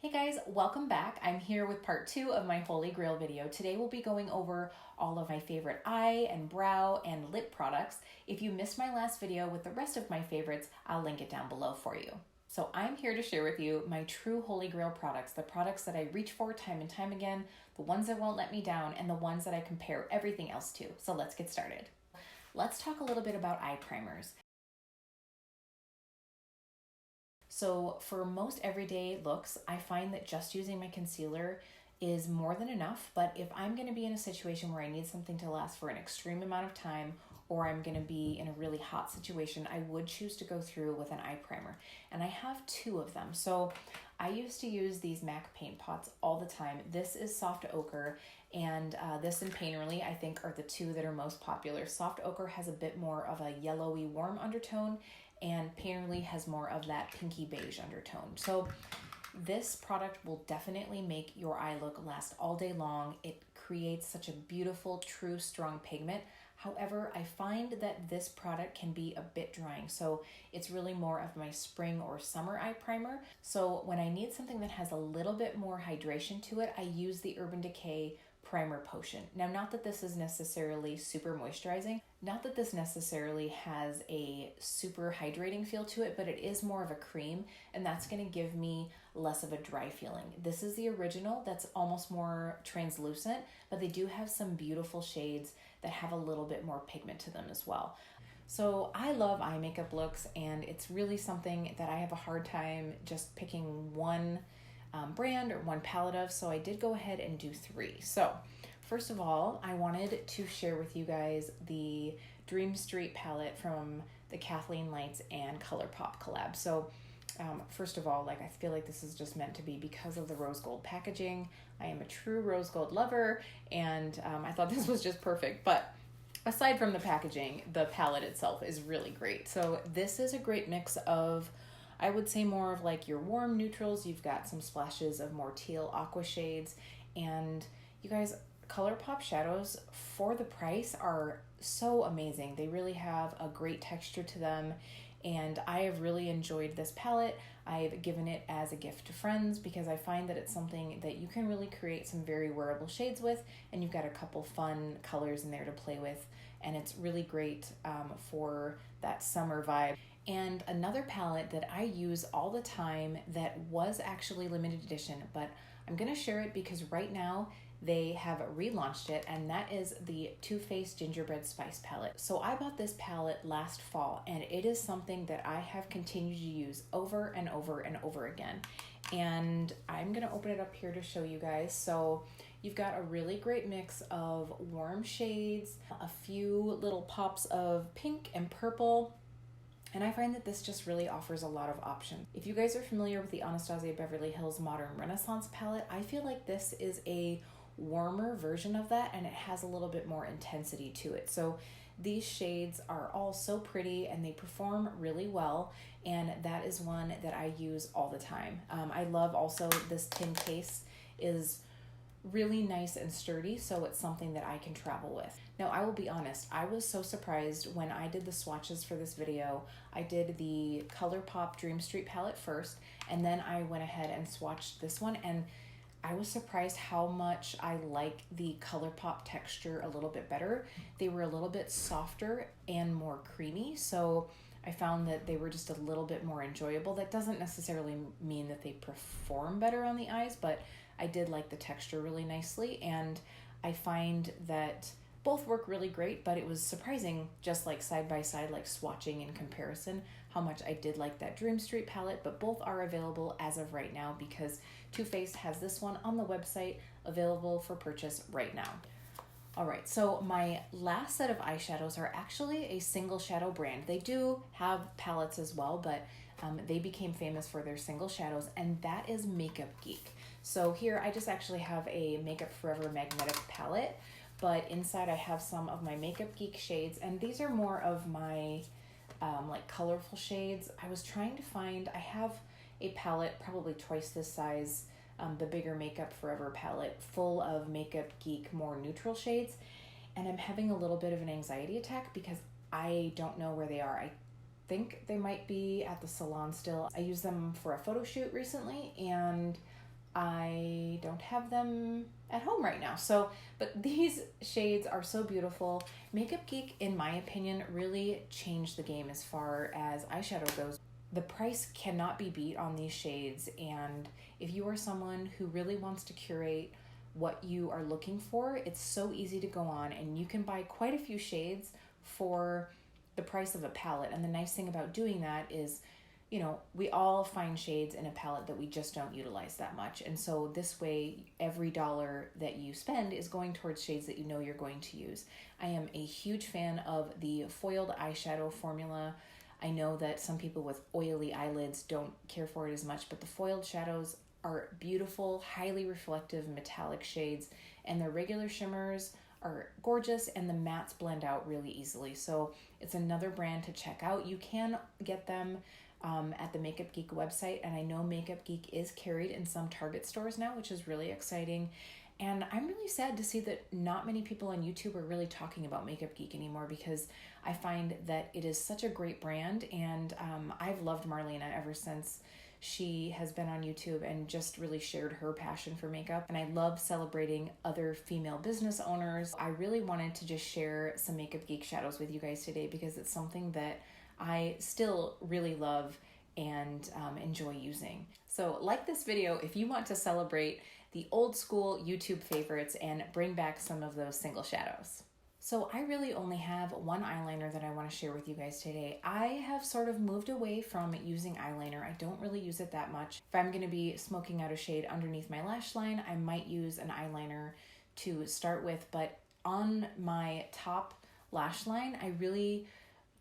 Hey guys, welcome back. I'm here with part 2 of my Holy Grail video. Today we'll be going over all of my favorite eye and brow and lip products. If you missed my last video with the rest of my favorites, I'll link it down below for you. So I'm here to share with you my true Holy Grail products, the products that I reach for time and time again, the ones that won't let me down, and the ones that I compare everything else to. So let's get started. Let's talk a little bit about eye primers. So for most everyday looks, I find that just using my concealer is more than enough. But if I'm going to be in a situation where I need something to last for an extreme amount of time, or I'm going to be in a really hot situation, I would choose to go through with an eye primer. And I have 2 of them. So I used to use these MAC paint pots all the time. This is Soft Ochre, and this and Painterly I think are the 2 that are most popular. Soft Ochre has a bit more of a yellowy warm undertone, and Painterly has more of that pinky beige undertone. So this product will definitely make your eye look last all day long. It creates such a beautiful, true, strong pigment. However, I find that this product can be a bit drying. So it's really more of my spring or summer eye primer. So when I need something that has a little bit more hydration to it, I use the Urban Decay Primer Potion. Now, not that this is necessarily super moisturizing, not that this necessarily has a super hydrating feel to it, but it is more of a cream, and that's going to give me less of a dry feeling. This is the original that's almost more translucent, but they do have some beautiful shades that have a little bit more pigment to them as well. So I love eye makeup looks, and it's really something that I have a hard time just picking one brand or one palette of, so I did go ahead and do 3. So first of all, I wanted to share with you guys the Dream Street palette from the Kathleen Lights and Colourpop collab. So first of all, I feel like this is just meant to be because of the rose gold packaging. I am a true rose gold lover, and I thought this was just perfect. But aside from the packaging, the palette itself is really great. So this is a great mix of, I would say, more of like your warm neutrals. You've got some splashes of more teal aqua shades, and you guys, Colourpop shadows for the price are so amazing. They really have a great texture to them, and I have really enjoyed this palette. I've given it as a gift to friends because I find that it's something that you can really create some very wearable shades with, and you've got a couple fun colors in there to play with, and it's really great for that summer vibe. And another palette that I use all the time that was actually limited edition, but I'm going to share it because right now they have relaunched it, and that is the Too Faced Gingerbread Spice palette. So I bought this palette last fall, and it is something that I have continued to use over and over and over again. And I'm going to open it up here to show you guys. So you've got a really great mix of warm shades, a few little pops of pink and purple, and I find that this just really offers a lot of options. If you guys are familiar with the Anastasia Beverly Hills Modern Renaissance palette, I feel like this is a warmer version of that, and it has a little bit more intensity to it. So these shades are all so pretty, and they perform really well, and that is one that I use all the time. I love also this tin case is really nice and sturdy, so it's something that I can travel with. Now, I will be honest, I was so surprised when I did the swatches for this video. I did the Colourpop Dream Street palette first, and then I went ahead and swatched this one, and I was surprised how much I like the Colourpop texture a little bit better. They were a little bit softer and more creamy, so I found that they were just a little bit more enjoyable. That doesn't necessarily mean that they perform better on the eyes, but I did like the texture really nicely, and I find that both work really great, but it was surprising, just like side by side, like swatching in comparison, how much I did like that Dream Street palette. But both are available as of right now because Too Faced has this one on the website available for purchase right now. All right, so my last set of eyeshadows are actually a single shadow brand. They do have palettes as well, but they became famous for their single shadows, and that is Makeup Geek. So here I just actually have a Makeup Forever magnetic palette, but inside I have some of my Makeup Geek shades, and these are more of my like colorful shades. I was trying to find, I have a palette probably twice this size, the bigger Makeup Forever palette, full of Makeup Geek more neutral shades, and I'm having a little bit of an anxiety attack because I don't know where they are. I think they might be at the salon still. I used them for a photo shoot recently, and I don't have them at home right now. So, but these shades are so beautiful. Makeup Geek, in my opinion, really changed the game as far as eyeshadow goes. The price cannot be beat on these shades, and if you are someone who really wants to curate what you are looking for, it's so easy to go on and you can buy quite a few shades for the price of a palette. And the nice thing about doing that is, you know, we all find shades in a palette that we just don't utilize that much. And so this way, every dollar that you spend is going towards shades that you know you're going to use. I am a huge fan of the foiled eyeshadow formula. I know that some people with oily eyelids don't care for it as much, but the foiled shadows are beautiful, highly reflective metallic shades, and their regular shimmers are gorgeous, and the mattes blend out really easily. So it's another brand to check out. You can get them at the Makeup Geek website, and I know Makeup Geek is carried in some Target stores now, which is really exciting. And I'm really sad to see that not many people on YouTube are really talking about Makeup Geek anymore, because I find that it is such a great brand, and I've loved Marlena ever since she has been on YouTube and just really shared her passion for makeup. And I love celebrating other female business owners. I really wanted to just share some Makeup Geek shadows with you guys today because it's something that I still really love and enjoy using. So like this video if you want to celebrate the old school YouTube favorites and bring back some of those single shadows. So I really only have one eyeliner that I want to share with you guys today. I have sort of moved away from using eyeliner. I don't really use it that much. If I'm going to be smoking out a shade underneath my lash line, I might use an eyeliner to start with, but on my top lash line, I really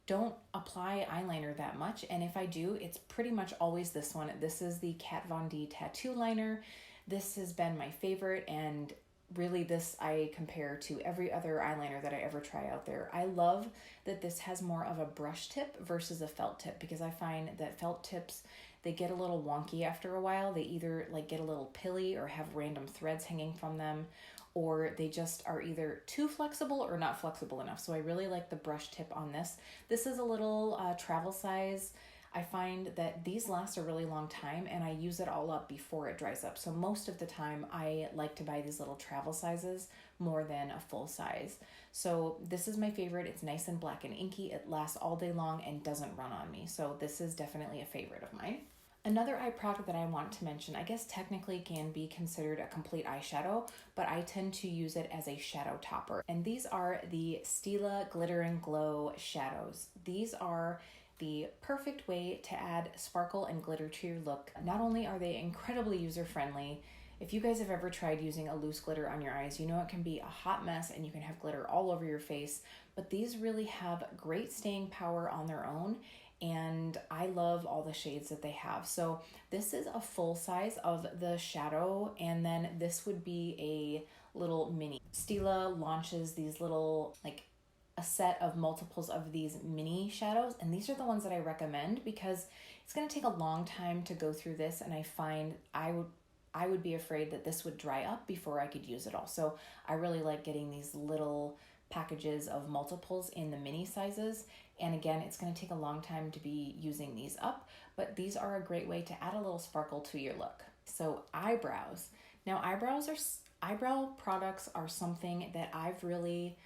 don't apply eyeliner that much, and if I do, it's pretty much always this one. This is the Kat Von D Tattoo Liner. This has been my favorite, and really this I compare to every other eyeliner that I ever try out there. I love that this has more of a brush tip versus a felt tip, because I find that felt tips, they get a little wonky after a while. They either like get a little pilly or have random threads hanging from them, or they just are either too flexible or not flexible enough. So I really like the brush tip on this. This is a little travel size. I find that these last a really long time, and I use it all up before it dries up. So most of the time I like to buy these little travel sizes more than a full size. So this is my favorite. It's nice and black and inky. It lasts all day long and doesn't run on me. So this is definitely a favorite of mine. Another eye product that I want to mention, I guess technically can be considered a complete eyeshadow, but I tend to use it as a shadow topper. And these are the Stila Glitter and Glow shadows. These are the perfect way to add sparkle and glitter to your look. Not only are they incredibly user-friendly, if you guys have ever tried using a loose glitter on your eyes, you know it can be a hot mess and you can have glitter all over your face, but these really have great staying power on their own, and I love all the shades that they have. So this is a full size of the shadow, and then this would be a little mini. Stila launches these little, like a set of multiples of these mini shadows, and these are the ones that I recommend because it's going to take a long time to go through this, and I find I would be afraid that this would dry up before I could use it all. So I really like getting these little packages of multiples in the mini sizes. And again, it's going to take a long time to be using these up, but these are a great way to add a little sparkle to your look. So eyebrows. Now eyebrow products are something that I've really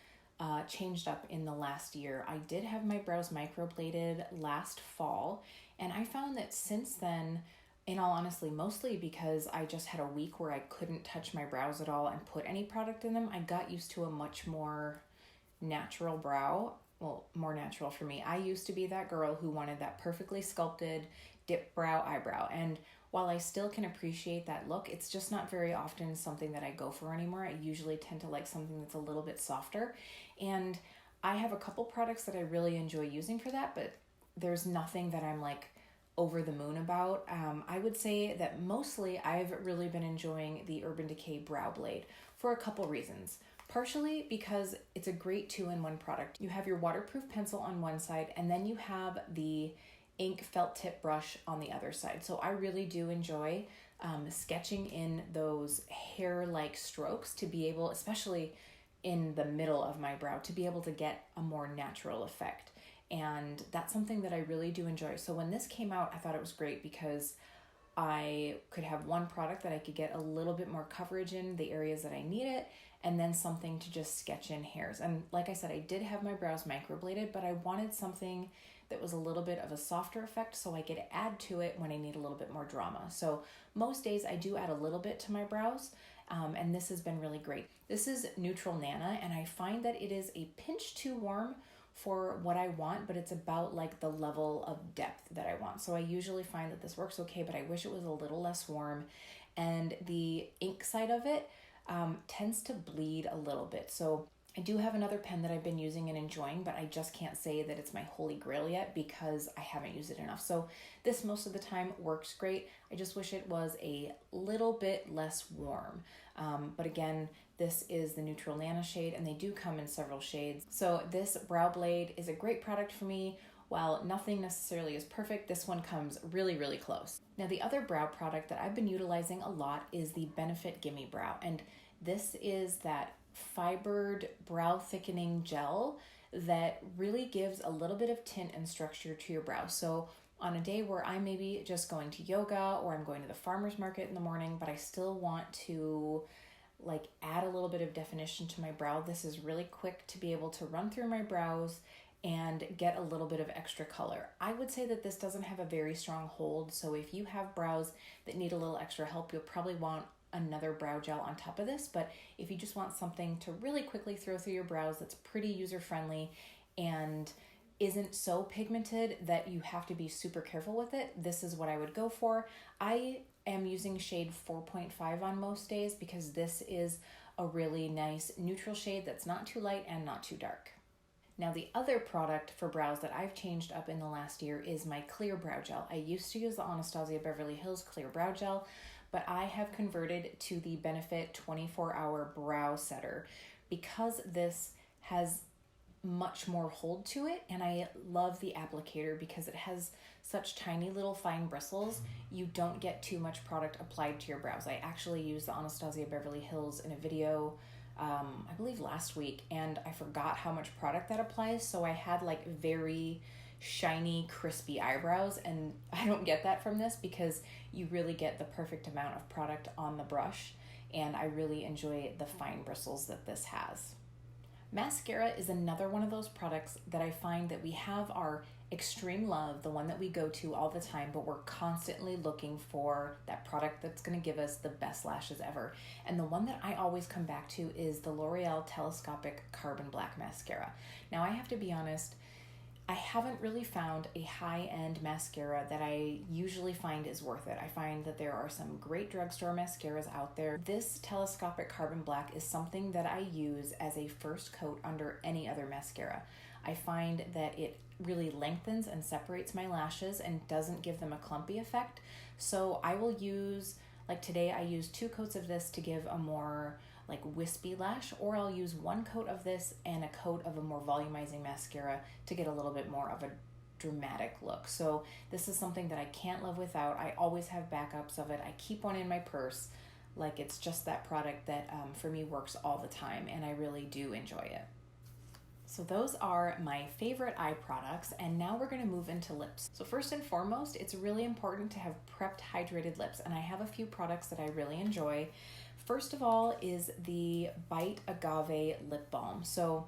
changed up in the last year. I did have my brows microbladed last fall, and I found that since then, in all honesty, mostly because I just had a week where I couldn't touch my brows at all and put any product in them, I got used to a much more natural brow. Well, more natural for me. I used to be that girl who wanted that perfectly sculpted dip brow eyebrow, and while I still can appreciate that look, it's just not very often something that I go for anymore. I usually tend to like something that's a little bit softer, and I have a couple products that I really enjoy using for that, but there's nothing that I'm like over the moon about. I would say that mostly I've really been enjoying the Urban Decay Brow Blade for a couple reasons. Partially because it's a great 2-in-1 product. You have your waterproof pencil on one side, and then you have the ink felt tip brush on the other side. So I really do enjoy sketching in those hair-like strokes to be able, especially in the middle of my brow, to be able to get a more natural effect. And that's something that I really do enjoy. So when this came out, I thought it was great because I could have one product that I could get a little bit more coverage in the areas that I need it, and then something to just sketch in hairs. And like I said, I did have my brows microbladed, but I wanted something that was a little bit of a softer effect so I could add to it when I need a little bit more drama. So most days I do add a little bit to my brows, and this has been really great. This is Neutral Nana, and I find that it is a pinch too warm for what I want, but it's about like the level of depth that I want. So I usually find that this works okay, but I wish it was a little less warm. And the ink side of it tends to bleed a little bit. So I do have another pen that I've been using and enjoying, but I just can't say that it's my holy grail yet because I haven't used it enough. So this most of the time works great. I just wish it was a little bit less warm. But again, this is the Neutral Nana shade, and they do come in several shades. So this brow blade is a great product for me. While nothing necessarily is perfect, this one comes really, really close. Now, the other brow product that I've been utilizing a lot is the Benefit Gimme Brow, and this is that fibered brow thickening gel that really gives a little bit of tint and structure to your brow. So on a day where I'm maybe just going to yoga or I'm going to the farmer's market in the morning, but I still want to like add a little bit of definition to my brow, this is really quick to be able to run through my brows and get a little bit of extra color. I would say that this doesn't have a very strong hold, so if you have brows that need a little extra help, you'll probably want another brow gel on top of this. But if you just want something to really quickly throw through your brows that's pretty user-friendly and isn't so pigmented that you have to be super careful with it, this is what I would go for. I am using shade 4.5 on most days because this is a really nice neutral shade that's not too light and not too dark. Now, the other product for brows that I've changed up in the last year is my clear brow gel. I used to use the Anastasia Beverly Hills clear brow gel, but I have converted to the Benefit 24-hour brow setter because this has much more hold to it, and I love the applicator because it has such tiny little fine bristles. You don't get too much product applied to your brows. I actually used the Anastasia Beverly Hills in a video I believe last week, and I forgot how much product that applies, so I had like very shiny, crispy eyebrows, and I don't get that from this because you really get the perfect amount of product on the brush, and I really enjoy the fine bristles that this has. Mascara is another one of those products that I find that we have our extreme love, the one that we go to all the time, but we're constantly looking for that product that's going to give us the best lashes ever. And the one that I always come back to is the L'Oreal Telescopic Carbon Black Mascara. Now, I have to be honest, I haven't really found a high-end mascara that I usually find is worth it. I find that there are some great drugstore mascaras out there. This Telescopic Carbon Black is something that I use as a first coat under any other mascara. I find that it really lengthens and separates my lashes and doesn't give them a clumpy effect. So I will use, like today I used 2 coats of this to give a more like wispy lash, or I'll use 1 coat of this and a coat of a more volumizing mascara to get a little bit more of a dramatic look. So this is something that I can't live without. I always have backups of it. I keep one in my purse. Like it's just that product that for me works all the time, and I really do enjoy it. So those are my favorite eye products, and now we're going to move into lips. So first and foremost, it's really important to have prepped, hydrated lips, and I have a few products that I really enjoy. First of all is the Bite Agave Lip Balm. So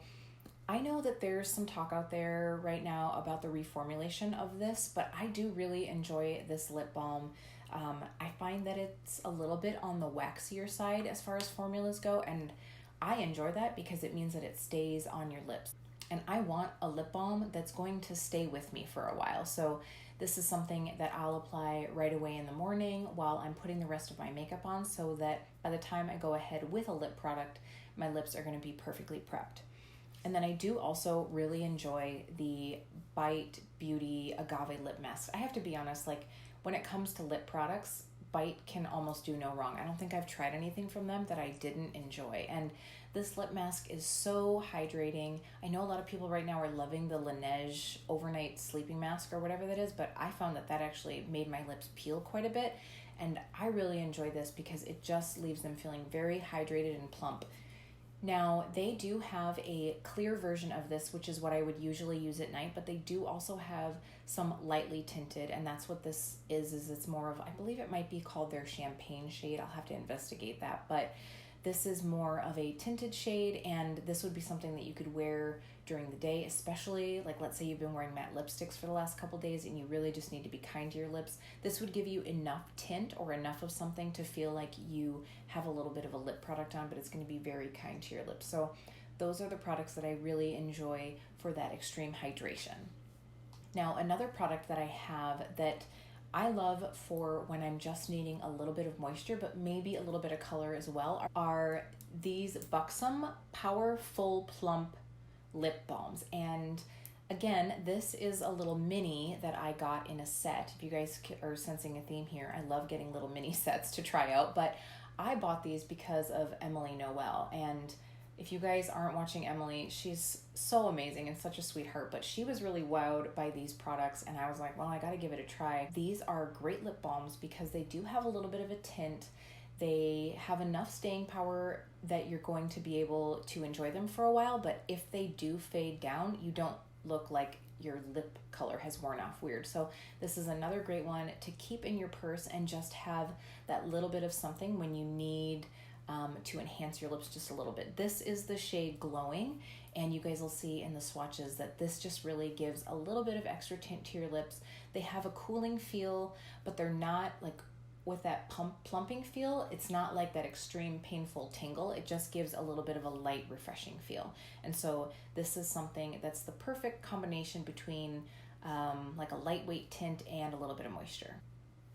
I know that there's some talk out there right now about the reformulation of this, but I do really enjoy this lip balm. I find that it's a little bit on the waxier side as far as formulas go, and I enjoy that because it means that it stays on your lips. And I want a lip balm that's going to stay with me for a while. So this is something that I'll apply right away in the morning while I'm putting the rest of my makeup on, so that by the time I go ahead with a lip product, my lips are going to be perfectly prepped. And then I do also really enjoy the Bite Beauty Agave Lip Mask. I have to be honest, like when it comes to lip products, Bite can almost do no wrong. I don't think I've tried anything from them that I didn't enjoy. And this lip mask is so hydrating. I know a lot of people right now are loving the Laneige overnight sleeping mask or whatever that is, but I found that actually made my lips peel quite a bit. And I really enjoy this because it just leaves them feeling very hydrated and plump. Now, they do have a clear version of this, which is what I would usually use at night, but they do also have some lightly tinted, and that's what this is it's more of, I believe it might be called their champagne shade. I'll have to investigate that, but this is more of a tinted shade, and this would be something that you could wear during the day, especially like, let's say you've been wearing matte lipsticks for the last couple days and you really just need to be kind to your lips. This would give you enough tint or enough of something to feel like you have a little bit of a lip product on, but it's going to be very kind to your lips. So those are the products that I really enjoy for that extreme hydration. Now, another product that I have that I love for when I'm just needing a little bit of moisture, but maybe a little bit of color as well, are these Buxom Powerful Plump Lip Balms. And again, this is a little mini that I got in a set. If you guys are sensing a theme here, I love getting little mini sets to try out, but I bought these because of Emily Noel. And if you guys aren't watching Emily, she's so amazing and such a sweetheart, but she was really wowed by these products, and I was like, well, I gotta give it a try. These are great lip balms because they do have a little bit of a tint. They have enough staying power that you're going to be able to enjoy them for a while, but if they do fade down, you don't look like your lip color has worn off weird. So this is another great one to keep in your purse and just have that little bit of something when you need to enhance your lips just a little bit. This is the shade Glowing, and you guys will see in the swatches that this just really gives a little bit of extra tint to your lips. They have a cooling feel, but they're not like with that plumping feel. It's not like that extreme painful tingle. It just gives a little bit of a light, refreshing feel. And so this is something that's the perfect combination between like a lightweight tint and a little bit of moisture.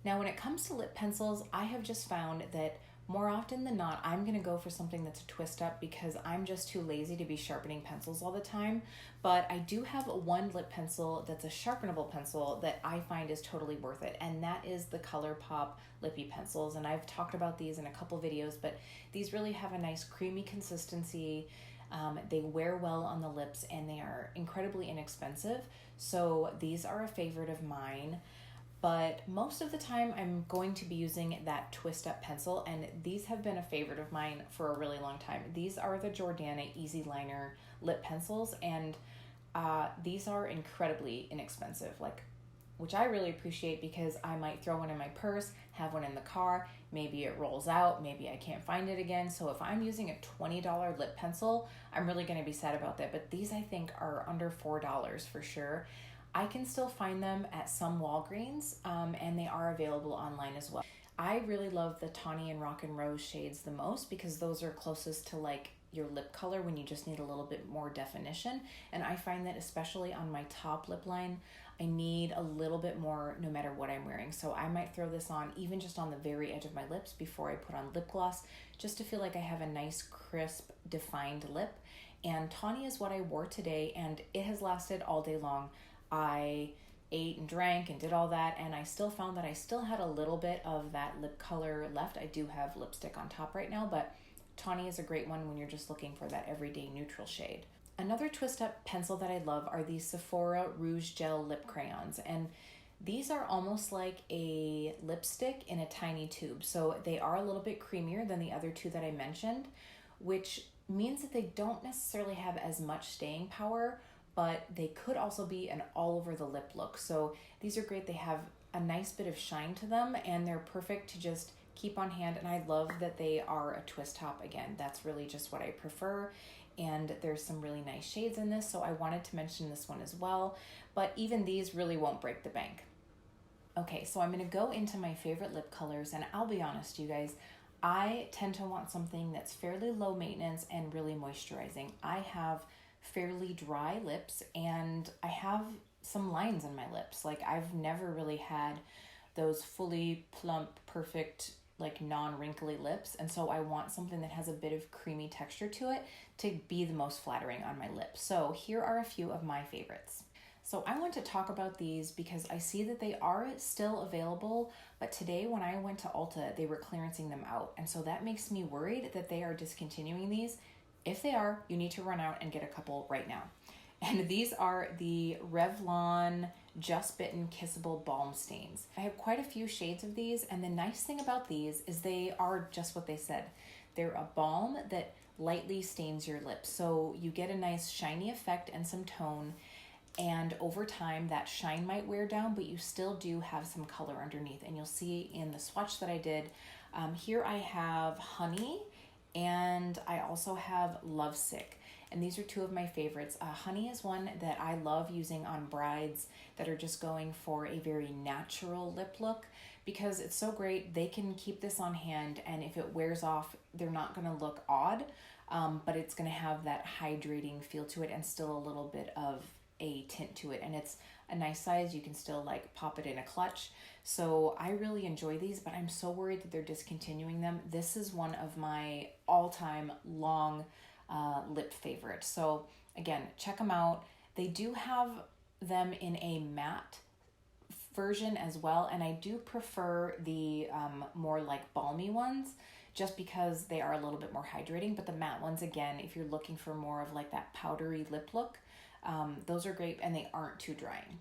Now, when it comes to lip pencils, I have just found that more often than not, I'm going to go for something that's a twist up because I'm just too lazy to be sharpening pencils all the time. But I do have one lip pencil that's a sharpenable pencil that I find is totally worth it, and that is the Colourpop Lippie pencils. And I've talked about these in a couple videos, but these really have a nice creamy consistency. They wear well on the lips, and they are incredibly inexpensive. So these are a favorite of mine. But most of the time I'm going to be using that twist up pencil, and these have been a favorite of mine for a really long time. These are the Jordana Easyliner lip pencils, and these are incredibly inexpensive, which I really appreciate because I might throw one in my purse, have one in the car, maybe it rolls out, maybe I can't find it again. So if I'm using a $20 lip pencil, I'm really going to be sad about that. But these I think are under $4 for sure. I can still find them at some Walgreens, and they are available online as well. I really love the Tawny and Rock and Rose shades the most because those are closest to like your lip color when you just need a little bit more definition. And I find that especially on my top lip line, I need a little bit more no matter what I'm wearing. So I might throw this on even just on the very edge of my lips before I put on lip gloss, just to feel like I have a nice, crisp, defined lip. And Tawny is what I wore today, and it has lasted all day long. I ate and drank and did all that, and I still found that I still had a little bit of that lip color left. I do have lipstick on top right now, but Tawny is a great one when you're just looking for that everyday neutral shade. Another twist up pencil that I love are these Sephora Rouge Gel Lip Crayons, and these are almost like a lipstick in a tiny tube. So they are a little bit creamier than the other two that I mentioned, which means that they don't necessarily have as much staying power, but they could also be an all over the lip look. So these are great. They have a nice bit of shine to them, and they're perfect to just keep on hand. And I love that they are a twist top. Again, that's really just what I prefer. And there's some really nice shades in this, so I wanted to mention this one as well. But even these really won't break the bank. Okay, so I'm gonna go into my favorite lip colors, and I'll be honest, you guys, I tend to want something that's fairly low maintenance and really moisturizing. I have fairly dry lips, and I have some lines in my lips. Like, I've never really had those fully plump, perfect, like non-wrinkly lips, and so I want something that has a bit of creamy texture to it to be the most flattering on my lips. So here are a few of my favorites. So I want to talk about these because I see that they are still available, but today when I went to Ulta, they were clearancing them out, and so that makes me worried that they are discontinuing these. If they are, you need to run out and get a couple right now. And these are the Revlon Just Bitten Kissable Balm Stains. I have quite a few shades of these, and the nice thing about these is they are just what they said. They're a balm that lightly stains your lips, so you get a nice shiny effect and some tone, and over time that shine might wear down, but you still do have some color underneath. And you'll see in the swatch that I did, here I have Honey, and I also have Lovesick. And these are two of my favorites. Honey is one that I love using on brides that are just going for a very natural lip look, because it's so great. They can keep this on hand, and if it wears off, they're not gonna look odd, but it's gonna have that hydrating feel to it and still a little bit of a tint to it. And it's a nice size. You can still like pop it in a clutch. So I really enjoy these, but I'm so worried that they're discontinuing them. This is one of my all-time long lip favorites. So again, check them out. They do have them in a matte version as well, and I do prefer the more like balmy ones just because they are a little bit more hydrating. But the matte ones, again, if you're looking for more of like that powdery lip look, those are great and they aren't too drying.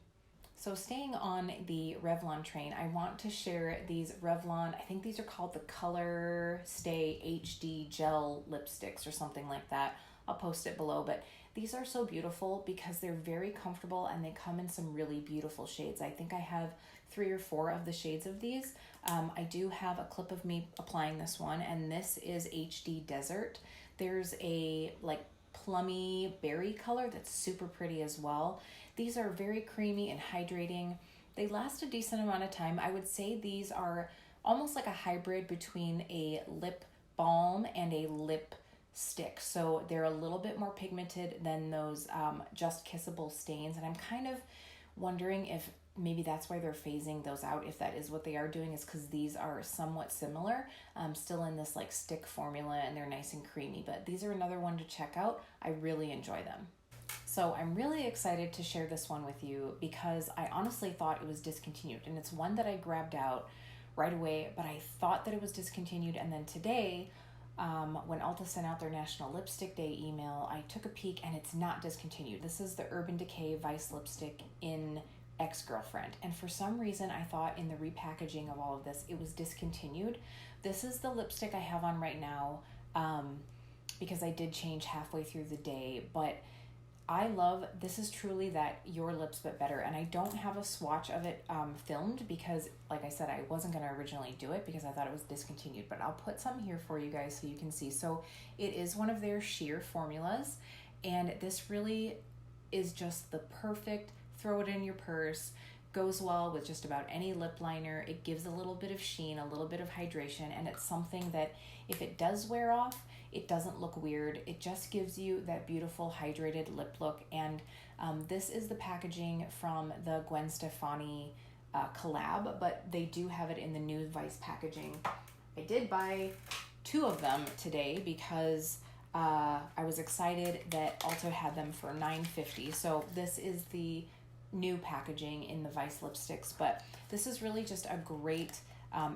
So staying on the Revlon train, I want to share these Revlon, I think these are called the Color Stay HD Gel Lipsticks or something like that. I'll post it below, but these are so beautiful because they're very comfortable and they come in some really beautiful shades. I think I have 3 or 4 of the shades of these. I do have a clip of me applying this one, and this is HD Desert. There's a like plummy berry color that's super pretty as well. These are very creamy and hydrating. They last a decent amount of time. I would say these are almost like a hybrid between a lip balm and a lip stick. So they're a little bit more pigmented than those Just Kissable Stains. And I'm kind of wondering if maybe that's why they're phasing those out. If that is what they are doing, is because these are somewhat similar, still in this like stick formula, and they're nice and creamy. But these are another one to check out. I really enjoy them. So I'm really excited to share this one with you because I honestly thought it was discontinued, and it's one that I grabbed out right away, but I thought that it was discontinued. And then today, when Ulta sent out their National Lipstick Day email, I took a peek and it's not discontinued. This is the Urban Decay Vice Lipstick in Ex-Girlfriend. And for some reason, I thought in the repackaging of all of this, it was discontinued. This is the lipstick I have on right now because I did change halfway through the day, but I love, this is truly that Your Lips But Better, and I don't have a swatch of it filmed because, like I said, I wasn't going to originally do it because I thought it was discontinued, but I'll put some here for you guys so you can see. So it is one of their sheer formulas, and this really is just the perfect, throw it in your purse, goes well with just about any lip liner. It gives a little bit of sheen, a little bit of hydration, and it's something that if it does wear off, it doesn't look weird. It just gives you that beautiful hydrated lip look. And this is the packaging from the Gwen Stefani collab, but they do have it in the new Vice packaging. I did buy 2 of them today because I was excited that Ulta had them for $9.50. So this is the new packaging in the Vice lipsticks, but this is really just a great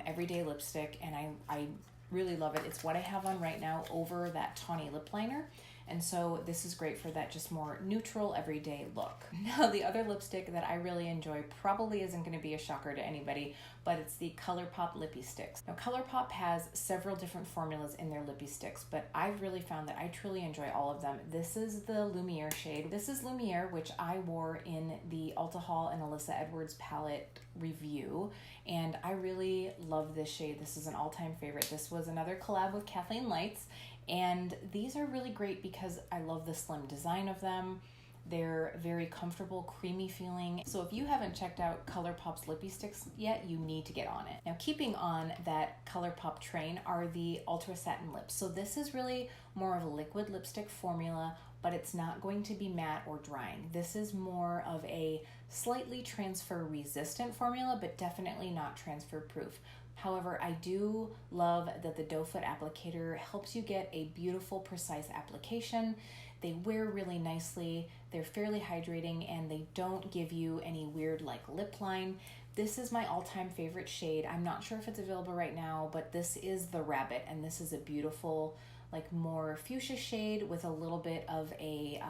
everyday lipstick, and I really love it. It's what I have on right now over that tawny lip liner, and so this is great for that just more neutral everyday look. Now the other lipstick that I really enjoy probably isn't going to be a shocker to anybody, but it's the Colourpop Lippie Sticks. Now Colourpop has several different formulas in their Lippie Sticks, but I've really found that I truly enjoy all of them. This is the Lumiere shade. This is Lumiere, which I wore in the Ulta Haul and Alyssa Edwards palette review, and I really love this shade. This is an all-time favorite. This was another collab with Kathleen Lights, and these are really great because I love the slim design of them. They're very comfortable, creamy feeling. So if you haven't checked out Colourpop's Lippie Sticks yet, you need to get on it. Now, keeping on that Colourpop train are the Ultra Satin Lips. So this is really more of a liquid lipstick formula, but it's not going to be matte or drying. This is more of a slightly transfer resistant formula, but definitely not transfer proof. However, I do love that the doe foot applicator helps you get a beautiful, precise application. They wear really nicely, they're fairly hydrating, and they don't give you any weird like lip line. This is my all-time favorite shade. I'm not sure if it's available right now, but this is the Rabbit, and this is a beautiful, like more fuchsia shade with a little bit of a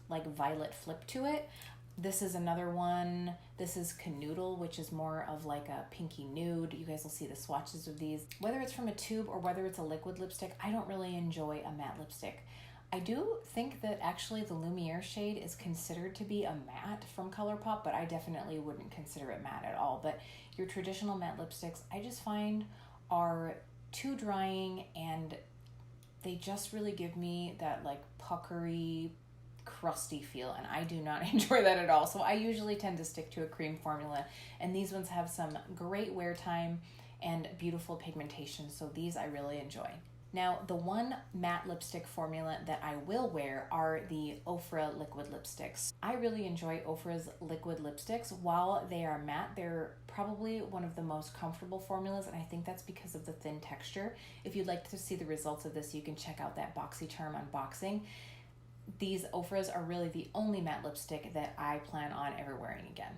like violet flip to it. This is another one. This is Canoodle, which is more of like a pinky nude. You guys will see the swatches of these. Whether it's from a tube or whether it's a liquid lipstick, I don't really enjoy a matte lipstick. I do think that actually the Lumiere shade is considered to be a matte from Colourpop, but I definitely wouldn't consider it matte at all. But your traditional matte lipsticks, I just find are too drying, and they just really give me that like puckery, crusty feel, and I do not enjoy that at all. So I usually tend to stick to a cream formula, and these ones have some great wear time and beautiful pigmentation, so these I really enjoy. Now, the one matte lipstick formula that I will wear are the Ofra liquid lipsticks. I really enjoy Ofra's liquid lipsticks. While they are matte, they're probably one of the most comfortable formulas, and I think that's because of the thin texture. If you'd like to see the results of this, you can check out that BoxyCharm unboxing. These Ofras are really the only matte lipstick that I plan on ever wearing again.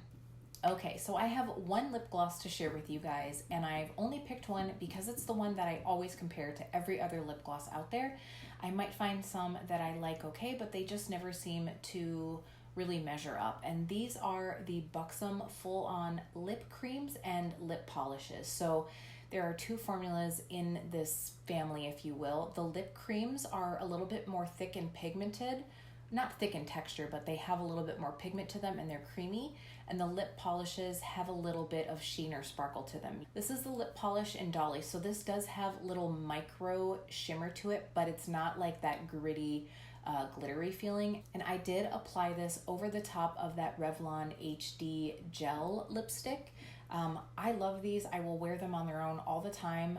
Okay, so I have one lip gloss to share with you guys, and I've only picked one because it's the one that I always compare to every other lip gloss out there. I might find some that I like okay, but they just never seem to really measure up. And these are the Buxom full-on lip creams and lip polishes. So there are two formulas in this family, if you will. The lip creams are a little bit more thick and pigmented. Not thick in texture, but they have a little bit more pigment to them and they're creamy. And the lip polishes have a little bit of sheen or sparkle to them. This is the lip polish in Dolly. So this does have little micro shimmer to it, but it's not like that gritty, glittery feeling. And I did apply this over the top of that Revlon HD gel lipstick. I love these. I will wear them on their own all the time,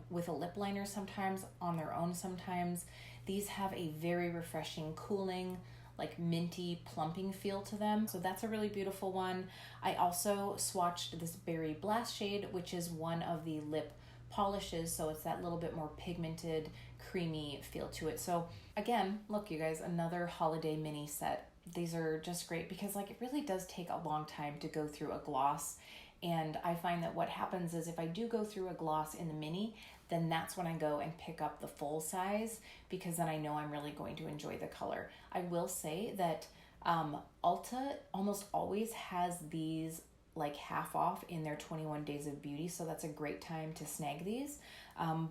with a lip liner sometimes, on their own sometimes. These have a very refreshing, cooling, like minty, plumping feel to them. So that's a really beautiful one. I also swatched this Berry Blast shade, which is one of the lip polishes. So it's that little bit more pigmented, creamy feel to it. So again, look you guys, another holiday mini set. These are just great because like it really does take a long time to go through a gloss. And I find that what happens is if I do go through a gloss in the mini, then that's when I go and pick up the full size, because then I know I'm really going to enjoy the color. I will say that Ulta almost always has these like half off in their 21 Days of Beauty, so that's a great time to snag these.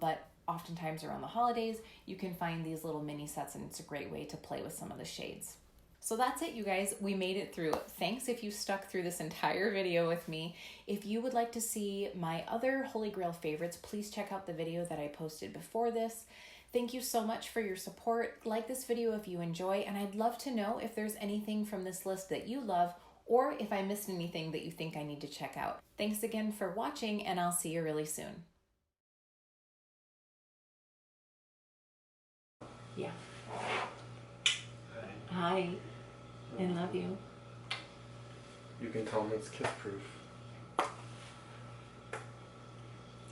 But oftentimes around the holidays, you can find these little mini sets, and it's a great way to play with some of the shades. So that's it, you guys. We made it through. Thanks if you stuck through this entire video with me. If you would like to see my other Holy Grail favorites, please check out the video that I posted before this. Thank you so much for your support. Like this video if you enjoy, and I'd love to know if there's anything from this list that you love, or if I missed anything that you think I need to check out. Thanks again for watching, and I'll see you really soon. Yeah. Hi. I love you. You can tell me it's kiss proof. I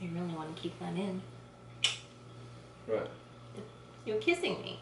really want to keep that in. What? You're kissing me.